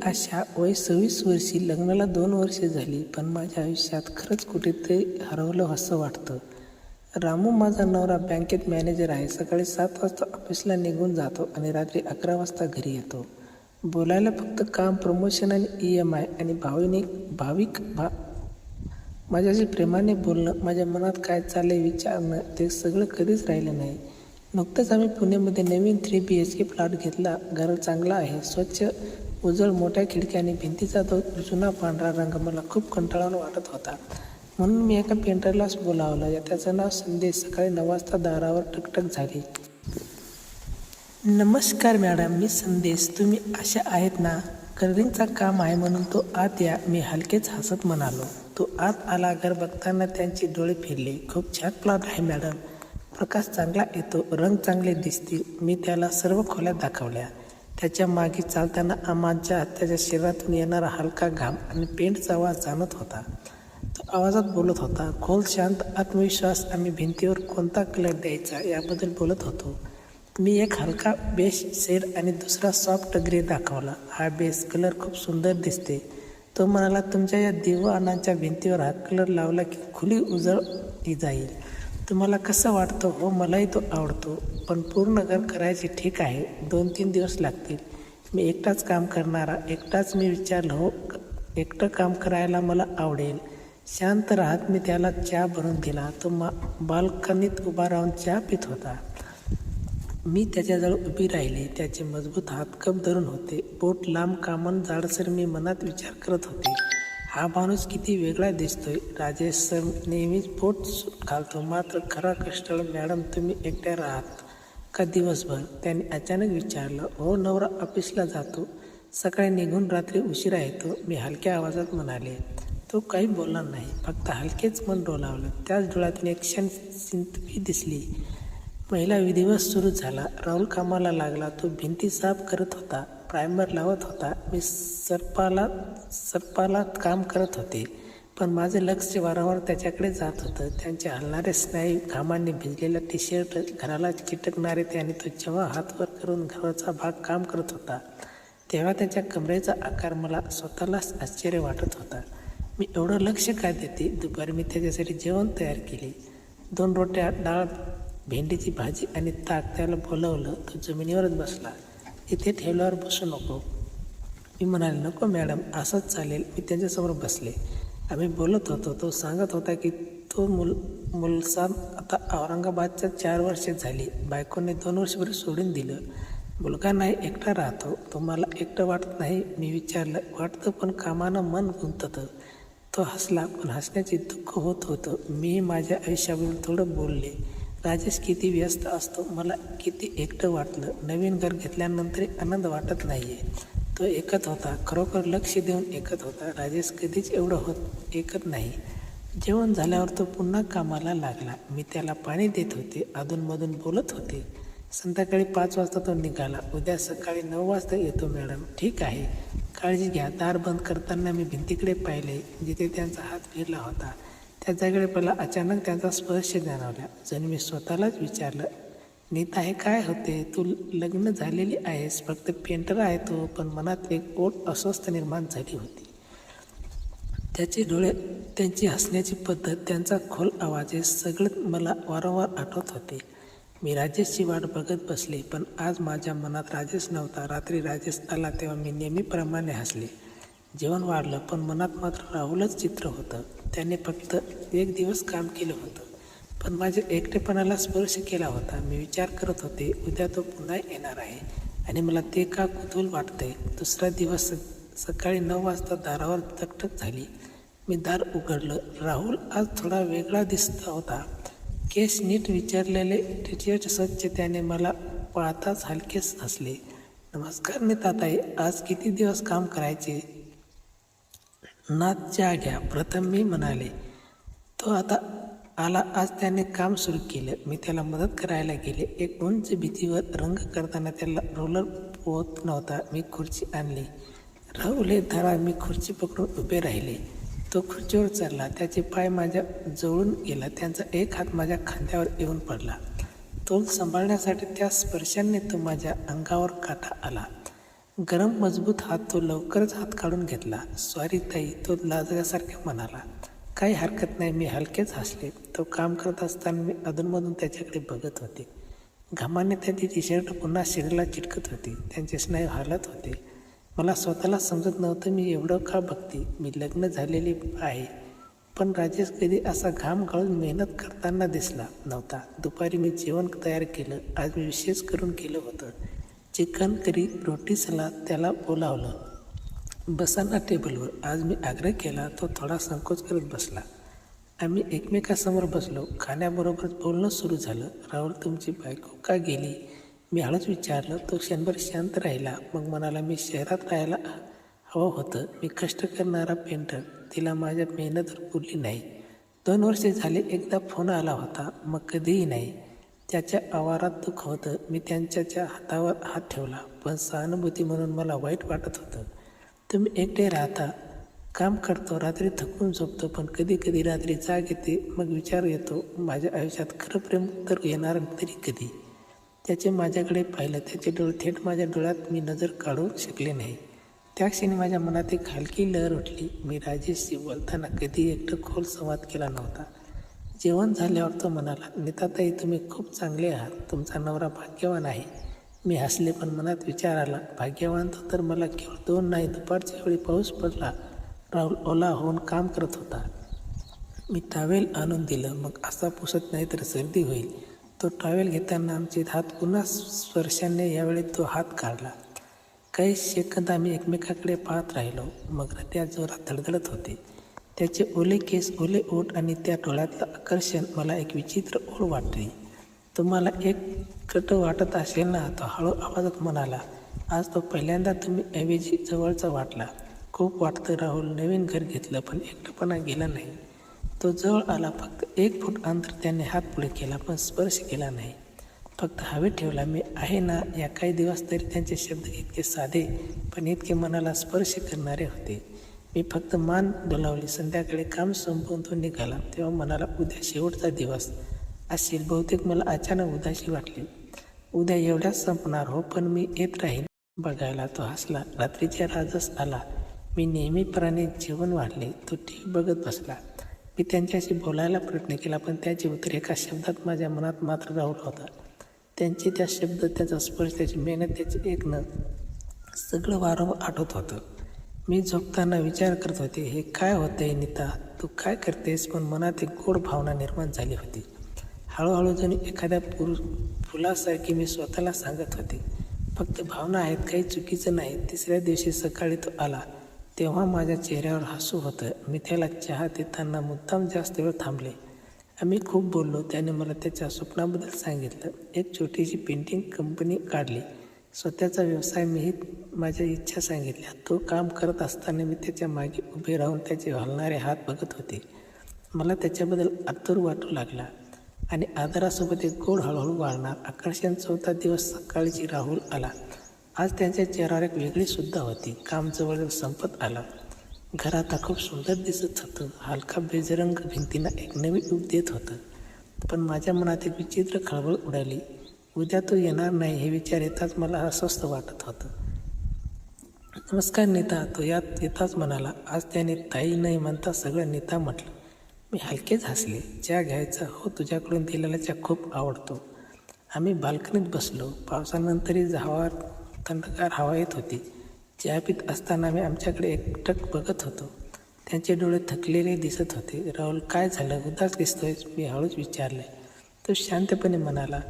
आशा, वय 26 वर्षी, लग्नाला 2 वर्षे झाली, पण माझ्या आयुष्यात खरंच कुठेतरी हरवलं असं वाटतं. रामू माझा नवरा बँकेत मॅनेजर आहे. सकाळी 7 वाजता ऑफिसला निघून जातो आणि रात्री 11 वाजता घरी येतो. बोलायला फक्त काम, प्रमोशन आणि EMI आणि भाविक माझ्याशी प्रेमाने बोलणं, माझ्या मनात काय चाललंय विचारणं, ते सगळं कधीच राहिलं नाही. नुकतंच आम्ही पुण्यामध्ये नवीन 3 BHK प्लॉट घेतला. घर चांगलं आहे, स्वच्छ, उजळ, मोठ्या खिडक्या आणि भिंतीचा तो जुना पांढरा रंग मला खूप कंटाळवाणा वाटत होता. म्हणून मी एका पेंटरलाच बोलावलं. त्याचं नाव संदेश. सकाळी 9 वाजता दारावर टकटक झाली. नमस्कार मॅडम, मी संदेश. तुम्ही आशा आहेत ना? कलरिंगचा काम आहे म्हणून तो आत या, मी हलकेच हसत म्हणालो. तो आत आला. घर बघताना त्यांचे डोळे फिरले. खूप छान प्लॉट आहे मॅडम. प्रकाश चांगला येतो, रंग चांगले दिसतील. मी त्याला सर्व खोल्या दाखवल्या. त्याच्या मागे चालताना माझ्या त्याच्या शरीरातून येणारा हलका घाम आणि पेंटचा आवाज जाणत होता. तो आवाजात बोलत होता. खोल, शांत, आत्मविश्वास. आम्ही भिंतीवर कोणता कलर द्यायचा याबद्दल बोलत होतो. मी एक हलका बेस शेड आणि दुसरा सॉफ्ट ग्रे दाखवला. हा बेस कलर खूप सुंदर दिसते. तो म्हणाला, तुमच्या या दिवाणाच्या भिंतीवर हा कलर लावला की खुली उजळली जाईल. तुम्हाला कसं वाटतं? हो, मलाही तो आवडतो, पण पूर्ण घर करायचे. ठीक आहे, 2-3 दिवस लागतील. मी एकटाच काम करणारा. एकटाच? मी विचारलं. हो, एकटं काम करायला मला आवडेल. शांत राहत मी त्याला चहा बनवून दिला. तो बाल्कनीत उभा राहून चहा पित होता. मी त्याच्याजवळ उभी राहिले. त्याचे मजबूत हात कप धरून होते, बोट लांब, कामन जाडसर. मी मनात विचार करत होते, हा माणूस किती वेगळा दिसतोय. राजेश सर नेहमीच बोट घालतो, मात्र खरा कष्टाळू. मॅडम, तुम्ही एकट्या राहत का दिवसभर? त्याने अचानक विचारलं. हो, नवरा ऑफिसला जातो, सकाळी निघून रात्री उशिरा येतो, मी हलक्या आवाजात म्हणाले. तो काही बोलला नाही, फक्त हलकेच मन डोलावलं. त्याच डोळ्यातून एक क्षण चिंतपी दिसली. पहिला दिवस सुरू झाला. राहुल कामाला लागला. तो भिंती साफ करत होता, प्रायमर लावत होता. मी सरपाला काम करत होते, पण माझे लक्ष वारंवार त्याच्याकडे जात होतं. त्यांचे हलणारे स्नायू, घामाने भिजलेला टी-शर्ट, घराला चिटकणारे. त्याने तो जेव्हा हात वर करून घराचा भाग काम करत होता, तेव्हा त्याच्या कमरेचा आकार मला स्वतःलाच आश्चर्य वाटत होता. मी एवढं लक्ष काय देते? दुपारी मी त्याच्यासाठी जेवण तयार केले. 2 रोट्या, डाळ, भेंडीची भाजी आणि ताक. त्याला बोलवलं. तो जमिनीवरच बसला. इथे ठेवल्यावर बसू नको. मी म्हणाले, नको मॅडम, असंच चालेल. मी त्यांच्यासमोर बसले. आम्ही बोलत होतो. तो सांगत होता की तो मुलसा आता औरंगाबादच्या 4 वर्षे झाली. बायकोने 2 वर्षापूर्वी सोडून दिलं. मुलगा नाही, एकटा राहतो. तुम्हाला एकटं वाटत नाही? मी विचारलं. वाटतं, पण कामानं मन गुंततं. तो हसला, पण हसण्याचे दुःख होत होतं. मी माझ्या आयुष्याबद्दल थोडं बोलले. राजेश किती व्यस्त असतो, मला किती एकटं वाटलं. नवीन घर घेतल्यानंतरही आनंद वाटत नाहीये. तो ऐकत होता, खरोखर लक्ष देऊन ऐकत होता. राजेश कधीच एवढं ऐकत नाही. जेवण झाल्यावर तो पुन्हा कामाला लागला. मी त्याला पाणी देत होते, अधूनमधून बोलत होते. संध्याकाळी 5 वाजता तो निघाला. उद्या सकाळी 9 वाजता येतो मॅडम. ठीक आहे, काळजी घ्या. दार बंद करताना मी भिंतीकडे पाहिले, जिथे त्यांचा हात फिरला होता. त्या जागेकडे मला अचानक त्यांचा स्पर्श जाणवला. जणू मी स्वतःलाच विचारलं, नीता, हे काय होते? तू लग्न झालेली आहेस, फक्त पेंटर आहे तो. पण मनात एक ओढ, अस्वस्थ निर्माण झाली होती. त्याचे डोळे, त्यांची हसण्याची पद्धत, त्यांचा खोल आवाज, हे सगळं मला वारंवार आठवत होते. मी राजेशची वाट बघत बसले, पण आज माझ्या मनात राजेश नव्हता. रात्री राजेश आला तेव्हा मी नेहमीप्रमाणे हसले. जेवण वाढलं, पण मनात मात्र राहुलच चित्र होतं. त्याने फक्त 1 दिवस काम केलं होतं, पण माझ्या एकटेपणाला स्पर्श केला होता. मी विचार करत होते, उद्या तो पुन्हा येणार आहे आणि मला ते का कुतूहल वाटतंय. दुसरा दिवस सकाळी 9 वाजता दारावर टकटक झाली. मी दार उघडलं. राहुल आज थोडा वेगळा दिसत होता. केस नीट विचारलेले, टी-शर्ट स्वच्छ. त्याने मला पाहताच हलकेच हसले. नमस्कार नीताताई, आज किती दिवस काम करायचे ना? चहा घ्या. प्रथम मी म्हणाले. तो आता आला. आज त्याने काम सुरू केलं. मी त्याला मदत करायला गेले. एक उंच भिंतीवर रंग करताना त्याला रोलर पोहत नव्हता. मी खुर्ची आणली. राहुल, हे धरा. मी खुर्ची पकडून उभे राहिले. तो खुर्चीवर चढला. त्याचे पाय माझ्या जवळून गेला. त्यांचा एक हात माझ्या खांद्यावर येऊन पडला. तोल सांभाळण्यासाठी त्या स्पर्शाने तो माझ्या अंगावर काटा आला. गरम मजबूत हात तो लवकरच हात काढून घेतला. सॉरी ताई, तो लाजल्यासारख्या म्हणाला. काही हरकत नाही, मी हलकेच हसले. तो काम करत असताना मी अधूनमधून त्याच्याकडे बघत होते. घामाने त्याची टी शर्ट पुन्हा शरीराला चिटकत होती. त्यांचे स्नायू हालत होते. मला स्वतःला समजत नव्हतं मी एवढं का बघते. मी लग्न झालेली आहे, पण राजेश कधी असा घाम गाळून मेहनत करताना दिसला नव्हता. दुपारी मी जेवण तयार केलं. आज मी विशेष करून केलं होतं. चिकन करी, रोटी, सलाद. त्याला बोलावलं. बसा ना टेबलवर. आज मी आग्रह केला. तो थोडा संकोच करत बसला. आम्ही एकमेकासमोर बसलो. खाण्याबरोबरच बोलणं सुरू झालं. राहुल, तुमची बायको का गेली? मी हळूच विचारलं. तो क्षणभर शांत राहिला. मग म्हणाला, मी शहरात राहायला हवं होतं. मी कष्ट करणारा पेंटर. तिला माझ्या मेहनतवर पुरली नाही. 2 वर्षे झाले. एकदा फोन आला होता, मग कधीही नाही. त्याच्या आवारात दुःख होतं. मी त्यांच्या हातावर हात ठेवला, पण सहानुभूती म्हणून मला वाईट वाटत होतं. तुम्ही एकटे राहता, काम करतो, रात्री थकून झोपतो, पण कधी कधी रात्री जाग येते. मग विचार येतो, माझ्या आयुष्यात खरं प्रेम तर येणार तरी कधी? त्याचे माझ्याकडे पाहिलं. त्याचे डोळे थेट माझ्या डोळ्यात. मी नजर काढू शकले नाही. त्या क्षणी माझ्या मनात एक हलकी लहर उठली. मी राजेशशी बोलताना कधी एकटं खोल संवाद केला नव्हता. जेवण झाल्यावर तो म्हणाला, नीताताई, तुम्ही खूप चांगले आहात. तुमचा नवरा भाग्यवान आहे. मी हसले, पण मनात विचार आला, भाग्यवान तर मला केवळ 2 नाही. दुपारच्या वेळी पाऊस पडला. राहुल ओला होऊन काम करत होता. मी टॉवेल आणून दिलं. मग असा पुसत नाही तर सर्दी होईल. तो टॉवेल घेताना आमचे हात पुन्हा स्पर्शाने. यावेळी तो हात काढला. काही सेकंद आम्ही एकमेकाकडे पाहत राहिलो. मग हृदय जोरात धडधडत होते. त्याचे ओले केस, ओले ओठ आणि त्या डोळ्यातलं आकर्षण. मला एक विचित्र ओढ वाटली. तुम्हाला एकट वाटत असेल ना? तो हळू आवाजात म्हणाला. आज तो पहिल्यांदा तुम्ही ऐवजी जवळचा वाटला. खूप वाटतं राहुल. नवीन घर घेतलं, पण एकटेपणा गेला नाही. तो जवळ आला. फक्त 1 फूट अंतर. त्याने हात पुढे केला, पण स्पर्श केला नाही. फक्त हवेत ठेवला. मी आहे ना. या काही दिवस तरी त्यांचे शब्द इतके साधे, पण इतके मनाला स्पर्श करणारे होते. मी फक्त मान डोलावली. संध्याकाळी काम संपवून तो निघाला. तेव्हा म्हणाला, उद्या शेवटचा दिवस असेल. बहुतेक मला अचानक उदासी वाटली. उद्या एवढ्याच संपणार हो, पण मी येत राहीन बघायला. तो हसला. रात्रीच्या राजस आला. मी नेहमीप्रमाणे जेवण वाढले. तो TV बघत बसला. मी त्यांच्याशी बोलायला प्रयत्न केला, पण त्याचे उत्तर एका शब्दात माझ्या मनात मात्र राहुल होता. त्यांचे त्या शब्द, त्याचा स्पर्श, त्याची मेहनत, त्याचे ऐकणं, सगळं वारंवार आठवत होतं. मी झोपताना विचार करत होते, हे काय होतंय नीता? तू काय करतेस? पण मनात एक गोड भावना निर्माण झाली होती. हळूहळू जणू एखाद्या फुलासारखी मी स्वतःला सांगत होते, फक्त भावना आहेत, काही चुकीचं नाही. 3ऱ्या दिवशी सकाळी तो आला. तेव्हा माझ्या चेहऱ्यावर हसू होतं. मी त्याला चहा देताना मुद्दाम जास्त वेळ थांबले. आम्ही खूप बोललो. त्याने मला त्याच्या स्वप्नाबद्दल सांगितलं. एक छोटीशी पेंटिंग कंपनी काढली. स्वतःचा व्यवसाय. मीही माझ्या इच्छा सांगितल्या. तो काम करत असताना मी त्याच्या मागे उभे राहून त्याचे हलणारे हात बघत होते. मला त्याच्याबद्दल आतुर वाटू लागला आणि आदरासोबत एक गोड हळूहळू वाढणार आकर्षण. 4था दिवस सकाळची. राहुल आला. आज त्यांच्या चेहऱ्यावर एक वेगळी सुद्धा होती. काम जवळजवळ संपत आलं. घर आता खूप सुंदर दिसत होतं. हलका बेरंग भिंतींना एक नवी रूप देत होतं. पण माझ्या मनात एक विचित्र खळबळ उडाली. उद्या तो येणार नाही हे विचार येताच मला अस्वस्थ वाटत होतं. नमस्कार नीता, तो येताच म्हणाला. आज त्याने ताई नाही म्हणता सगळं नीता म्हटलं. मी हलकेच हसले. चहा घ्यायचा? हो, तुझ्याकडून दिलेला चहा खूप आवडतो. आम्ही बाल्कनीत बसलो. पावसानंतरही थंडगार हवा येत होती. चहा पीत असताना मी आमच्याकडे एकटक बघत होतो. त्यांचे डोळे थकलेले दिसत होते. राहुल, काय झालं? उदास दिसतोयस? मी हळूच विचारले. तो शांतपणे म्हणाला,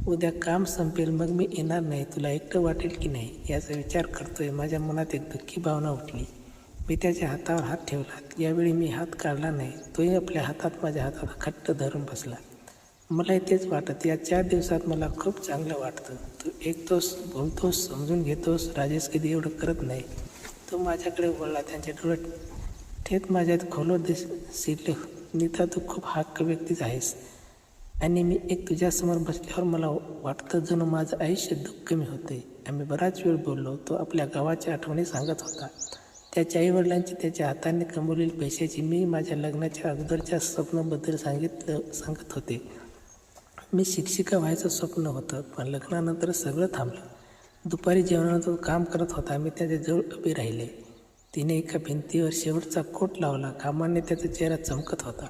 उद्या काम संपेल, मग मी येणार नाही. तुला एकटं वाटेल की नाही याचा विचार करतोय. माझ्या मनात एक दुःखी भावना उठली. मी त्याच्या हातावर हात ठेवला. यावेळी मी हात काढला नाही. तोही आपल्या हातात माझ्या हातात घट्ट धरून बसला. मलाही तेच वाटत. या 4 दिवसात मला खूप चांगलं वाटतं. तू ऐकतोस, बोलतोस, समजून घेतोस. राजेश कधी एवढं करत नाही. तो माझ्याकडे वळला. त्यांच्या डोळ्यात थेट माझ्यात खोलवर शिरले. नीता, तू खूप हक्क व्यक्तीच आहेस. आणि मी एक तुझ्यासमोर बसल्यावर मला वाटतं जणू माझं आयुष्य दुःख कमी होतंय. आम्ही बराच वेळ बोललो. तो आपल्या गावाच्या आठवणी सांगत होता. त्याच्या आईवडिलांची, त्याच्या हाताने कमवलेली पैशाची. मी माझ्या लग्नाच्या अगोदरच्या स्वप्नाबद्दल सांगत होते. मी शिक्षिका व्हायचं स्वप्न होतं, पण लग्नानंतर सगळं थांबलं. दुपारी जेवणानंतर काम करत होता. मी त्याच्याजवळ उभे राहिले. तिने एका भिंतीवर शेवटचा कोट लावला. घामाने त्याचा चेहरा चमकत होता.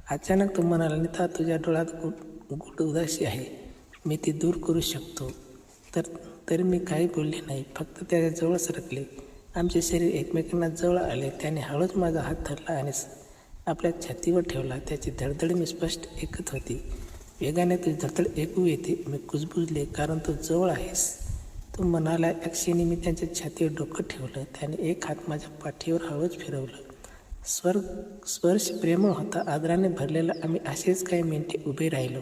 अचानक तो म्हणाला, नीता, तुझ्या डोळ्यात गुट उदासी आहे. मी ती दूर करू शकतो. तरी मी काही बोलले नाही, फक्त त्याच्याजवळ सरकले. आमचे शरीर एकमेकांना जवळ आले. त्याने हळूच माझा हात धरला आणि आपल्या छातीवर ठेवला. त्याची धडधड मी स्पष्ट ऐकत होती. वेगाने तुझी धडधड ऐकू येते. मी कुजबुजले, कारण तू जवळ आहेस. तो म्हणाला. या क्षणी मी त्यांच्या छातीवर डोकं ठेवलं. त्याने एक हात माझ्या पाठीवर हळूच फिरवलं. स्पर्श प्रेमळ होता, आदराने भरलेला. आम्ही असेच काही मिनिटे उभे राहिलो.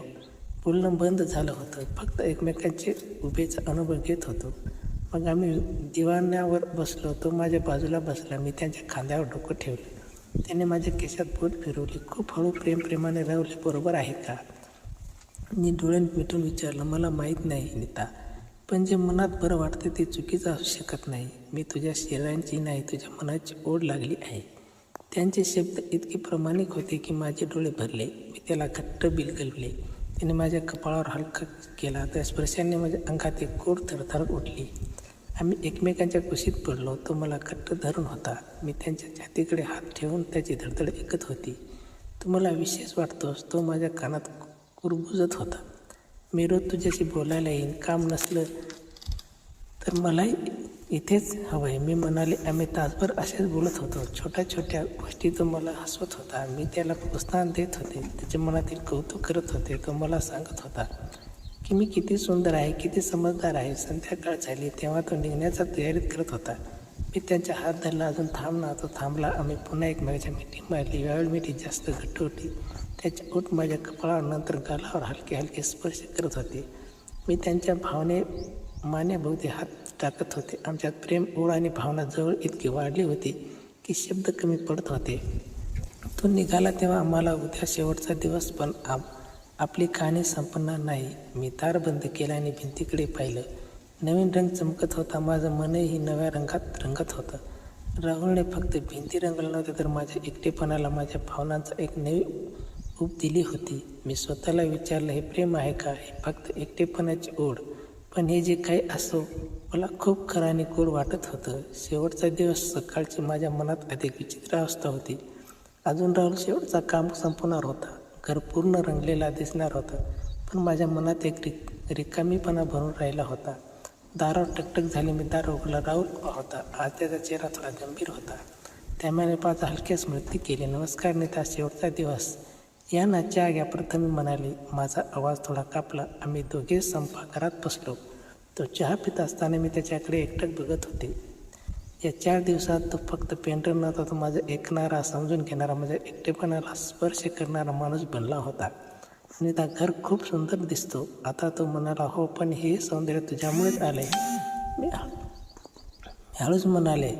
बोलणं बंद झालं होतं. फक्त एकमेकांचे उभेचा अनुभव घेत होतो. मग आम्ही दिवाण्यावर बसलो. तो माझ्या बाजूला बसला. मी त्यांच्या खांद्यावर डोकं ठेवलं. त्याने माझ्या केसात बोट फिरवली. खूप हळू प्रेमाने राहुले, बरोबर आहे का? मी डोळे मिटून विचारलं. मला माहीत नाही नीता, पण जे मनात बरं वाटतं ते चुकीचं असू शकत नाही. मी तुझ्या शरीराची नाही, तुझ्या मनाची ओढ लागली आहे. त्यांचे शब्द इतके प्रामाणिक होते की माझे डोळे भरले. मी त्याला घट्ट बिलगलले. त्याने माझ्या कपाळावर हलका केला. त्या स्पर्शाने माझ्या अंगात एक कोड थरथरत उठली. आम्ही एकमेकांच्या कुशीत पडलो. तो मला घट्ट धरून होता. मी त्यांच्या छातीकडे हात ठेवून त्याची धडधड ऐकत होती. तू मला विशेष वाटतोस, तो माझ्या कानात कुरबुजत होता. मी रोज तुझ्याशी बोलायला येईन. काम नसलं तर मलाही इथेच हवं आहे, मी म्हणाले. आम्ही तासभर असेच बोलत होतो. छोट्या छोट्या गोष्टी तो मला हसवत होता. मी त्याला प्रोत्साहन देत होते, त्याच्या मनातील कौतुक करत होते. तो मला सांगत होता की मी किती सुंदर आहे, किती समजदार आहे. संध्याकाळ झाली तेव्हा तो निघण्याचा तयारीत करत होता. मी त्यांचा हात धरला. अजून थांब ना. तो थांबला. आम्ही पुन्हा एकमेकांच्या मिठी मारली. यावेळी मिठी जास्त घट्ट होती. त्याचे ओठ माझ्या कपाळावर, नंतर गालावर हलके हलके स्पर्श करत होते. मी त्यांच्या मानेभोवती हात टाकत होते. आमच्यात प्रेम, ओढ आणि भावना जवळ इतकी वाढली होती की शब्द कमी पडत होते. तो निघाला तेव्हा आम्हाला उद्या शेवटचा दिवस, पण आपली कहाणी संपणार नाही. मी दार बंद केलं आणि भिंतीकडे पाहिलं. नवीन रंग चमकत होता. माझं मनही नव्या रंगात रंगत होतं. राहुलने फक्त भिंती रंगवल्या नव्हत्या, तर माझ्या एकटेपणाला, माझ्या भावनांचा एक नवी ऊब दिली होती. मी स्वतःला विचारलं, हे प्रेम आहे का? हे फक्त एकटेपणाची ओढ? पण हे जे काही असो, मला खूप खरं आणि गोड वाटत होतं. शेवटचा दिवस. सकाळची माझ्या मनात अधिक विचित्र अवस्था होती. अजून राहुल शेवटचा काम संपणार होता. घर पूर्ण रंगलेला दिसणार होतं, पण माझ्या मनात एक रिकामीपणा भरून राहिला होता. दारावर टकटक झाली. मी दार उघडला. राहुल होता. आज त्याचा चेहरा थोडा गंभीर होता. त्यामुळे पाच हलक्या स्मृती केली. नमस्कार नीता, शेवटचा दिवस. या ना, चहा घ्या, प्रथम म्हणाली. माझा आवाज थोडा कापला. आम्ही दोघे स्वयंपाकघरात बसलो. तो चहा पित असताना मी त्याच्याकडे एकटक बघत होते. या 4 दिवसात तो फक्त पेंटर नव्हता, तो माझा ऐकणारा, समजून घेणारा, माझ्या एकटेपणाला स्पर्श करणारा माणूस बनला होता. नीता, घर खूप सुंदर दिसतो. आता तो म्हणाला. हो, पण हे सौंदर्य तुझ्यामुळेच आलंय. मी हळूच म्हणाले.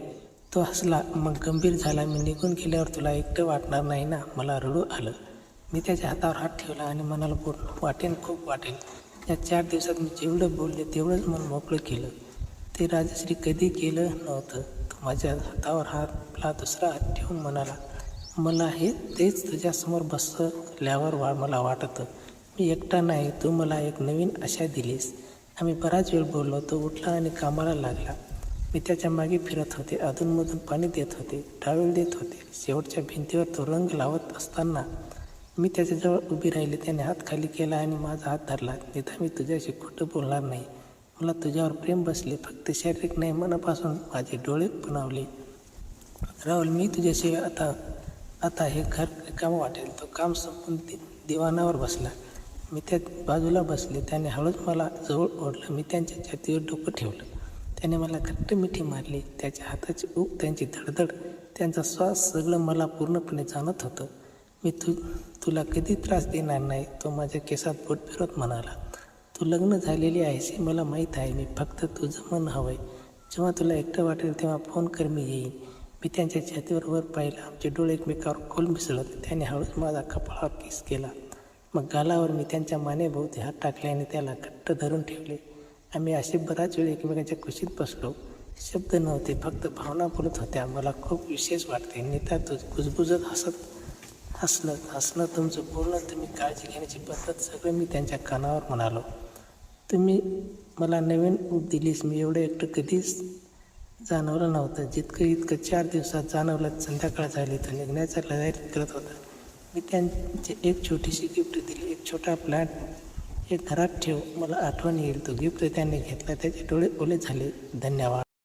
तो हसला, मग गंभीर झाला. मी निघून गेल्यावर तुला एकटं वाटणार नाही ना? मला रडू आलं. मी त्याच्या हातावर हात ठेवला आणि म्हणाला, वाटेल, खूप वाटेल. या 4 दिवसात मी जेवढं बोलले तेवढंच मन मोकळं केलं. ते राजश्री कधी केलं नव्हतं. तो माझ्या हातावर आपला दुसरा हात ठेवून म्हणाला, मला तेच तुझ्यासमोर बसल्यावर मला वाटतं. मी एकटा नाही, तू मला एक नवीन आशा दिलीस. आम्ही बराच वेळ बोललो. तो उठला आणि कामाला लागला. मी त्याच्या मागे फिरत होते. अधूनमधून पाणी देत होते, टावेल देत होते. शेवटच्या भिंतीवर तो रंग लावत असताना मी त्याच्याजवळ उभी राहिली. त्याने हात खाली केला आणि माझा हात धरला. नीता, मी तुझ्याशी खोटं बोलणार नाही. मला तुझ्यावर प्रेम बसले, फक्त शारीरिक नाही, मनापासून. माझे डोळे पुनावले. राहुल, मी तुझ्याशिवाय आता हे घर रिकामं वाटेल. तो काम संपून दिवाणावर बसला. मी त्या बाजूला बसले. त्याने हळूच मला जवळ ओढलं. मी त्यांच्या छातीवर डोकं ठेवलं. त्याने मला घट्ट मिठी मारली. त्याच्या हाताची ऊब, त्यांची धडधड, त्यांचा श्वास, सगळं मला पूर्णपणे जाणत होतं. मी तुला कधी त्रास देणार नाही, तो माझ्या केसात बोट फिरवत म्हणाला. तू लग्न झालेली आहेस हे मला माहीत आहे. मी फक्त तुझं मन हवं आहे. जेव्हा तुला एकटं वाटेल तेव्हा फोन कर, मी येईन. मी त्यांच्या छातीवर वर पाहिलं. आमचे डोळे एकमेकावर खोल मिसळत. त्याने हळूच माझा कपाळावर किस केला. मग गालावर. मी त्यांच्या मानेभोवती हात टाकले आणि त्याला घट्ट धरून ठेवले. आम्ही असे बराच वेळ एकमेकांच्या कुशीत बसलो. शब्द नव्हते, फक्त भावना बोलत होत्या. मला खूप विशेष वाटते नीता, तू कुजबुजत हसणं, तुमचं बोलणं, तुम्ही काळजी घेण्याची पद्धत, सगळं मी त्यांच्या कानावर म्हणालो. तुम्ही मला नवीन ऊब दिलीस. मी एवढं एकटं कधीच जाणवलं नव्हतं जितकं इतकं 4 दिवसात जाणवलं. संध्याकाळ झाली तर निघण्याचा तयारी करत होता. मी त्यांचे एक छोटीशी गिफ्ट दिली. एक छोटा प्लॅट एक घरात ठेव, मला आठवण येईल. तो गिफ्ट त्याने घेतला. त्याचे डोळे ओले झाले. धन्यवाद.